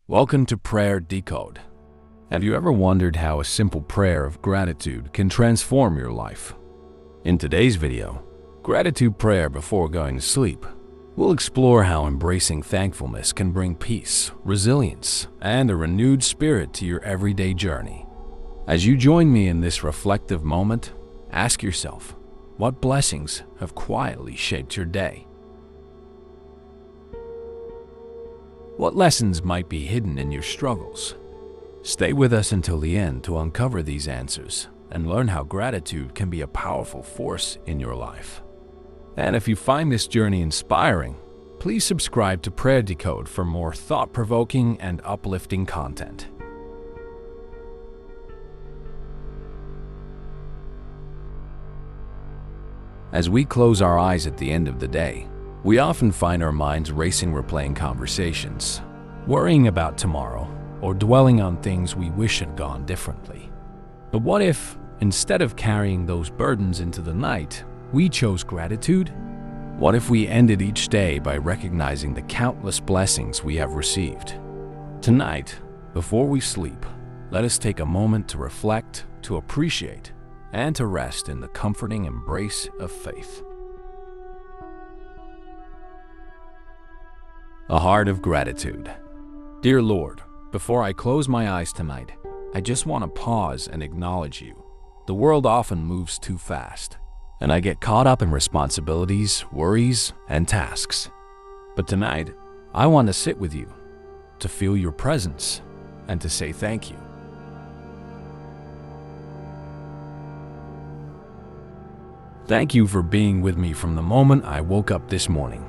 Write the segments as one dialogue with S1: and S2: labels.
S1: Welcome to Prayer Decode. Have you ever wondered how a simple prayer of gratitude can transform your life? In today's video, Gratitude Prayer Before Going to Sleep, we'll explore how embracing thankfulness can bring peace, resilience, and a renewed spirit to your everyday journey. As you join me in this reflective moment, ask yourself, what blessings have quietly shaped your day? What lessons might be hidden in your struggles? Stay with us until the end to uncover these answers and learn how gratitude can be a powerful force in your life. And if you find this journey inspiring, please subscribe to Prayer Decode for more thought-provoking and uplifting content. As we close our eyes at the end of the day, we often find our minds racing, replaying conversations, worrying about tomorrow, or dwelling on things we wish had gone differently. But what if, instead of carrying those burdens into the night, we chose gratitude? What if we ended each day by recognizing the countless blessings we have received? Tonight, before we sleep, let us take a moment to reflect, to appreciate, and to rest in the comforting embrace of faith. A heart of gratitude. Dear Lord, before I close my eyes tonight, I just want to pause and acknowledge you. The world often moves too fast, and I get caught up in responsibilities, worries, and tasks. But tonight, I want to sit with you, to feel your presence, and to say thank you. Thank you for being with me from the moment I woke up this morning.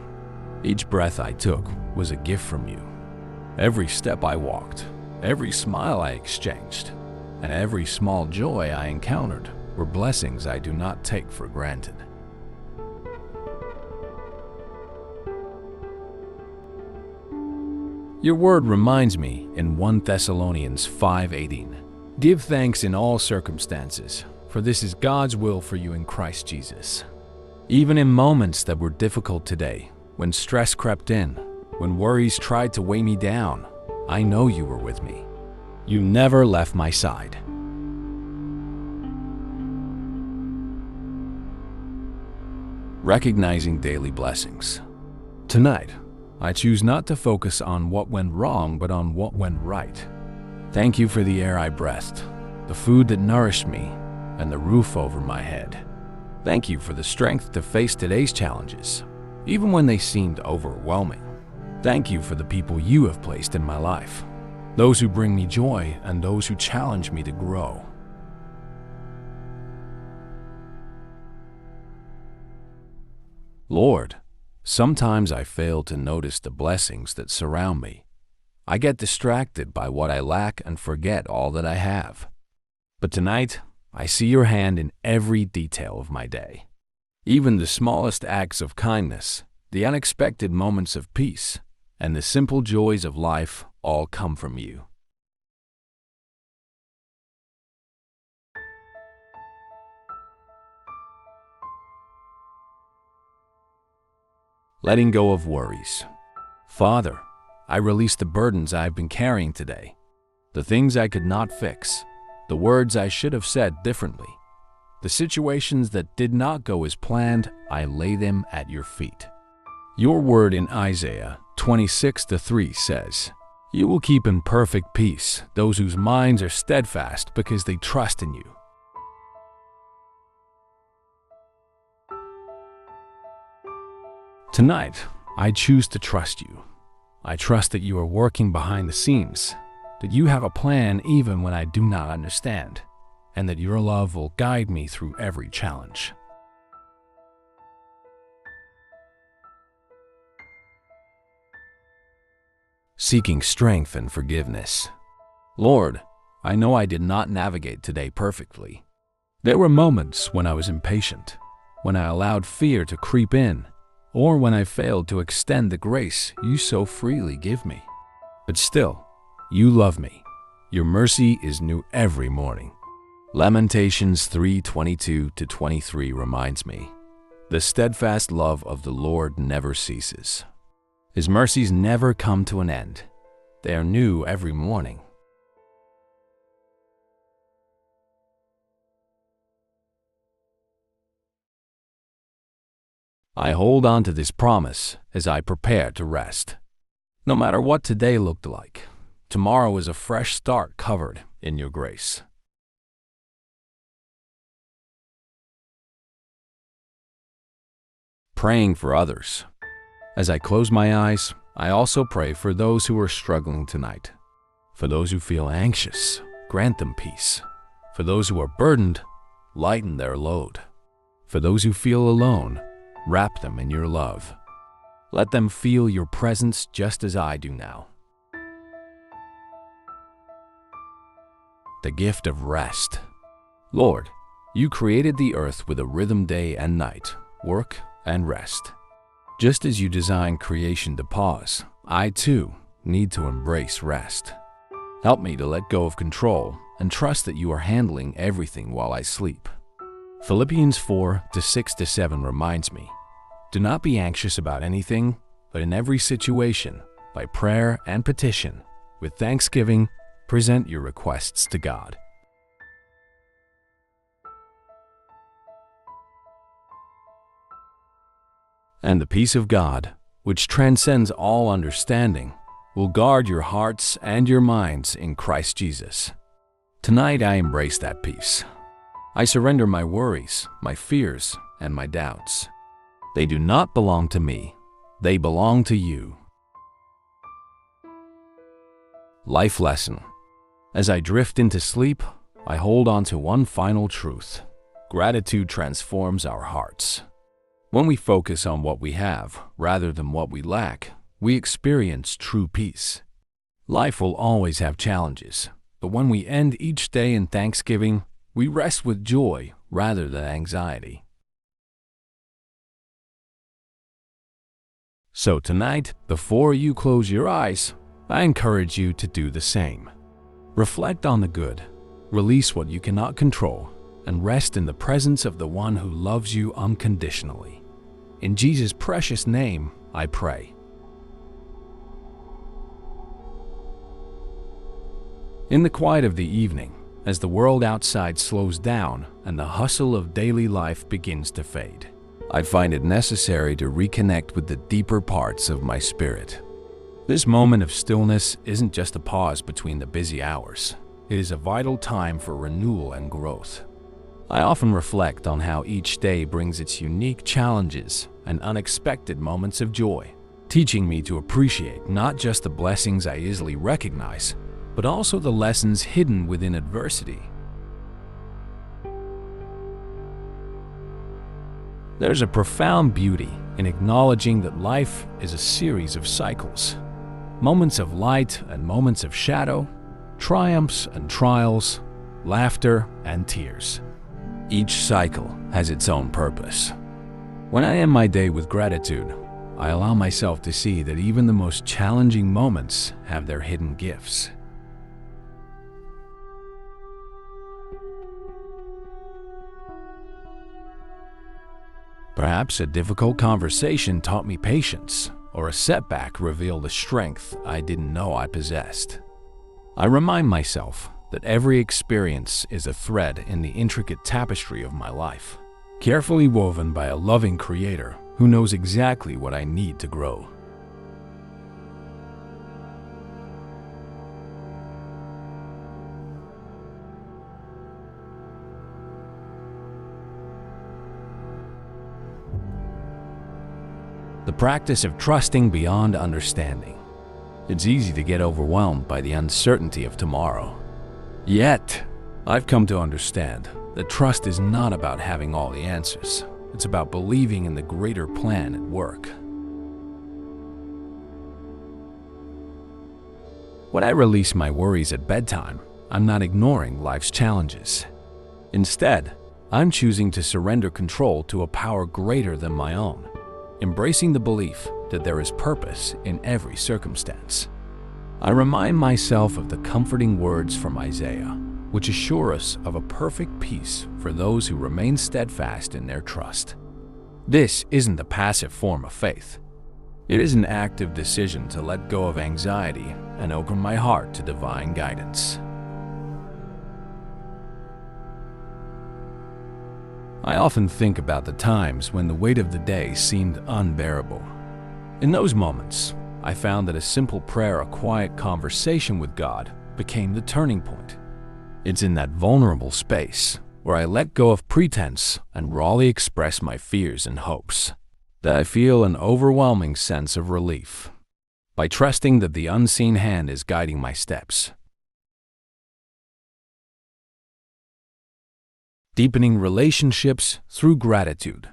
S1: Each breath I took was a gift from you. Every step I walked, every smile I exchanged, and every small joy I encountered were blessings I do not take for granted. Your word reminds me in 1 Thessalonians 5:18, "Give thanks in all circumstances, for this is God's will for you in Christ Jesus." Even in moments that were difficult today, when stress crept in, when worries tried to weigh me down, I know you were with me. You never left my side. Recognizing daily blessings. Tonight, I choose not to focus on what went wrong, but on what went right. Thank you for the air I breathed, the food that nourished me, and the roof over my head. Thank you for the strength to face today's challenges, even when they seemed overwhelming. Thank you for the people you have placed in my life, those who bring me joy and those who challenge me to grow. Lord, sometimes I fail to notice the blessings that surround me. I get distracted by what I lack and forget all that I have. But tonight, I see your hand in every detail of my day. Even the smallest acts of kindness, the unexpected moments of peace, and the simple joys of life all come from you. Letting go of worries. Father, I release the burdens I've been carrying today, the things I could not fix, the words I should have said differently. The situations that did not go as planned, I lay them at your feet. Your word in Isaiah 26:3 says, "You will keep in perfect peace those whose minds are steadfast because they trust in you." Tonight, I choose to trust you. I trust that you are working behind the scenes, that you have a plan even when I do not understand, and that your love will guide me through every challenge. Seeking strength and forgiveness. Lord, I know I did not navigate today perfectly. There were moments when I was impatient, when I allowed fear to creep in, or when I failed to extend the grace you so freely give me. But still, you love me. Your mercy is new every morning. Lamentations 3:22-23 reminds me, "The steadfast love of the Lord never ceases. His mercies never come to an end. They are new every morning. I hold on to this promise as I prepare to rest. No matter what today looked like, tomorrow is a fresh start covered in your grace. Praying for others. As I close my eyes, I also pray for those who are struggling tonight. For those who feel anxious, grant them peace. For those who are burdened, lighten their load. For those who feel alone, wrap them in your love. Let them feel your presence just as I do now. The gift of rest. Lord, you created the earth with a rhythm day and night, work and rest. Just as you designed creation to pause, I too need to embrace rest. Help me to let go of control and trust that you are handling everything while I sleep. Philippians 4:6-7 reminds me, do not be anxious about anything, but in every situation, by prayer and petition, with thanksgiving, present your requests to God. And the peace of God, which transcends all understanding, will guard your hearts and your minds in Christ Jesus. Tonight I embrace that peace. I surrender my worries, my fears, and my doubts. They do not belong to me. They belong to you. Life lesson. As I drift into sleep, I hold on to one final truth. Gratitude transforms our hearts. When we focus on what we have rather than what we lack, we experience true peace. Life will always have challenges, but when we end each day in thanksgiving, we rest with joy rather than anxiety. So tonight, before you close your eyes, I encourage you to do the same. Reflect on the good, release what you cannot control, and rest in the presence of the one who loves you unconditionally. In Jesus' precious name, I pray. In the quiet of the evening, as the world outside slows down and the hustle of daily life begins to fade, I find it necessary to reconnect with the deeper parts of my spirit. This moment of stillness isn't just a pause between the busy hours. It is a vital time for renewal and growth. I often reflect on how each day brings its unique challenges and unexpected moments of joy, teaching me to appreciate not just the blessings I easily recognize, but also the lessons hidden within adversity. There's a profound beauty in acknowledging that life is a series of cycles. Moments of light and moments of shadow, triumphs and trials, laughter and tears. Each cycle has its own purpose. When I end my day with gratitude, I allow myself to see that even the most challenging moments have their hidden gifts. Perhaps a difficult conversation taught me patience, or a setback revealed a strength I didn't know I possessed. I remind myself that every experience is a thread in the intricate tapestry of my life, carefully woven by a loving Creator who knows exactly what I need to grow. The practice of trusting beyond understanding. It's easy to get overwhelmed by the uncertainty of tomorrow. Yet, I've come to understand that trust is not about having all the answers. It's about believing in the greater plan at work. When I release my worries at bedtime, I'm not ignoring life's challenges. Instead, I'm choosing to surrender control to a power greater than my own, embracing the belief that there is purpose in every circumstance. I remind myself of the comforting words from Isaiah, which assure us of a perfect peace for those who remain steadfast in their trust. This isn't a passive form of faith. It is an active decision to let go of anxiety and open my heart to divine guidance. I often think about the times when the weight of the day seemed unbearable. In those moments, I found that a simple prayer, a quiet conversation with God, became the turning point. It's in that vulnerable space where I let go of pretense and rawly express my fears and hopes that I feel an overwhelming sense of relief. By trusting that the unseen hand is guiding my steps. Deepening relationships through gratitude.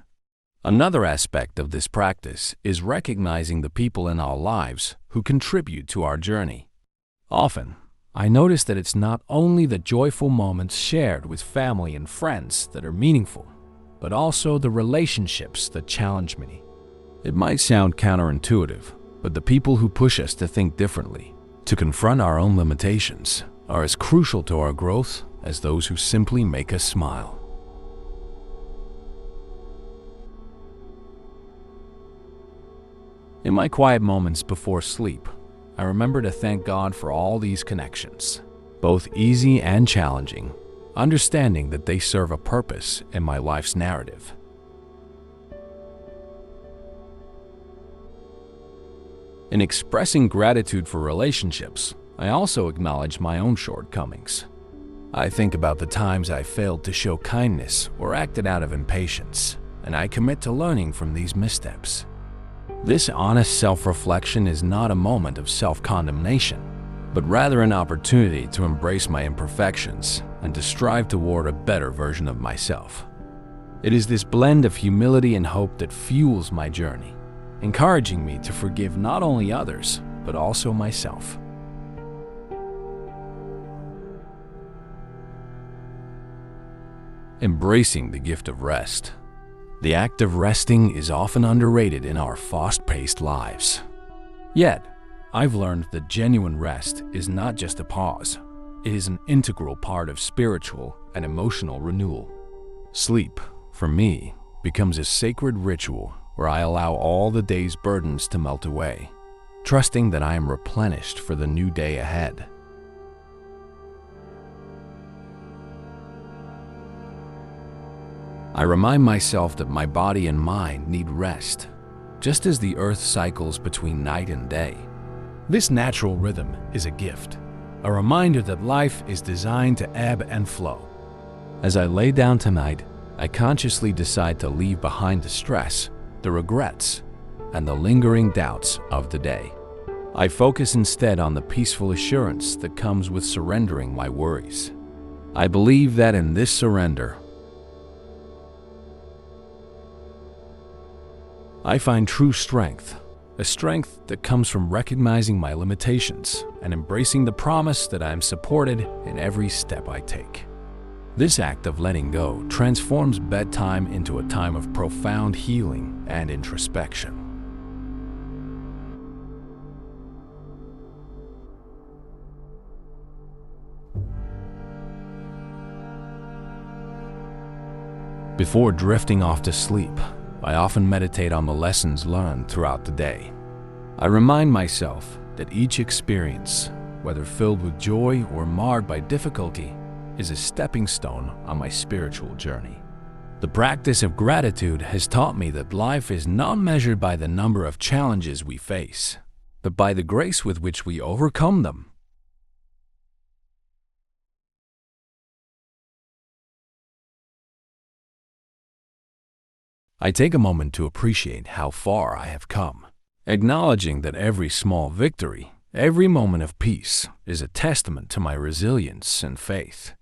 S1: Another aspect of this practice is recognizing the people in our lives who contribute to our journey. Often, I notice that it's not only the joyful moments shared with family and friends that are meaningful, but also the relationships that challenge me. It might sound counterintuitive, but the people who push us to think differently, to confront our own limitations, are as crucial to our growth as those who simply make us smile. In my quiet moments before sleep, I remember to thank God for all these connections, both easy and challenging, understanding that they serve a purpose in my life's narrative. In expressing gratitude for relationships, I also acknowledge my own shortcomings. I think about the times I failed to show kindness or acted out of impatience, and I commit to learning from these missteps. This honest self-reflection is not a moment of self-condemnation, but rather an opportunity to embrace my imperfections and to strive toward a better version of myself. It is this blend of humility and hope that fuels my journey, encouraging me to forgive not only others, but also myself. Embracing the gift of rest. The act of resting is often underrated in our fast-paced lives. Yet, I've learned that genuine rest is not just a pause. It is an integral part of spiritual and emotional renewal. Sleep, for me, becomes a sacred ritual where I allow all the day's burdens to melt away, trusting that I am replenished for the new day ahead. I remind myself that my body and mind need rest, just as the earth cycles between night and day. This natural rhythm is a gift, a reminder that life is designed to ebb and flow. As I lay down tonight, I consciously decide to leave behind the stress, the regrets, and the lingering doubts of the day. I focus instead on the peaceful assurance that comes with surrendering my worries. I believe that in this surrender, I find true strength, a strength that comes from recognizing my limitations and embracing the promise that I am supported in every step I take. This act of letting go transforms bedtime into a time of profound healing and introspection. Before drifting off to sleep, I often meditate on the lessons learned throughout the day. I remind myself that each experience, whether filled with joy or marred by difficulty, is a stepping stone on my spiritual journey. The practice of gratitude has taught me that life is not measured by the number of challenges we face, but by the grace with which we overcome them. I take a moment to appreciate how far I have come, acknowledging that every small victory, every moment of peace, is a testament to my resilience and faith.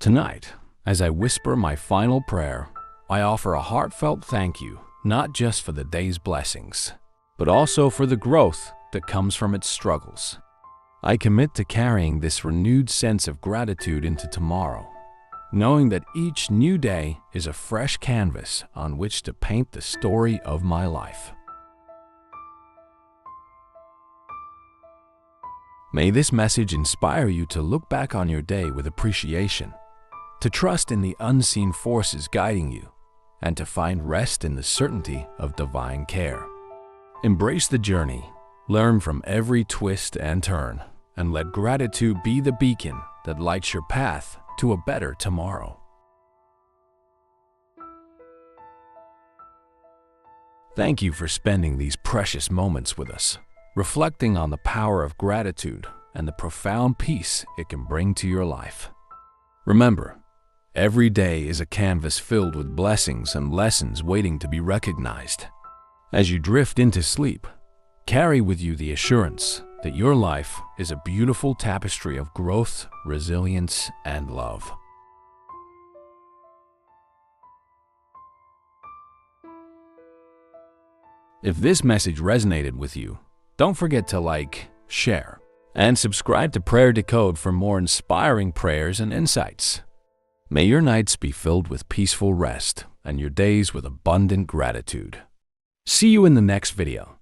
S1: Tonight, as I whisper my final prayer, I offer a heartfelt thank you, not just for the day's blessings, but also for the growth that comes from its struggles. I commit to carrying this renewed sense of gratitude into tomorrow, knowing that each new day is a fresh canvas on which to paint the story of my life. May this message inspire you to look back on your day with appreciation, to trust in the unseen forces guiding you, and to find rest in the certainty of divine care. Embrace the journey, learn from every twist and turn, and let gratitude be the beacon that lights your path to a better tomorrow. Thank you for spending these precious moments with us, reflecting on the power of gratitude and the profound peace it can bring to your life. Remember, every day is a canvas filled with blessings and lessons waiting to be recognized. As you drift into sleep, carry with you the assurance that your life is a beautiful tapestry of growth, resilience, and love. If this message resonated with you, don't forget to like, share, and subscribe to Prayer Decode for more inspiring prayers and insights. May your nights be filled with peaceful rest and your days with abundant gratitude. See you in the next video.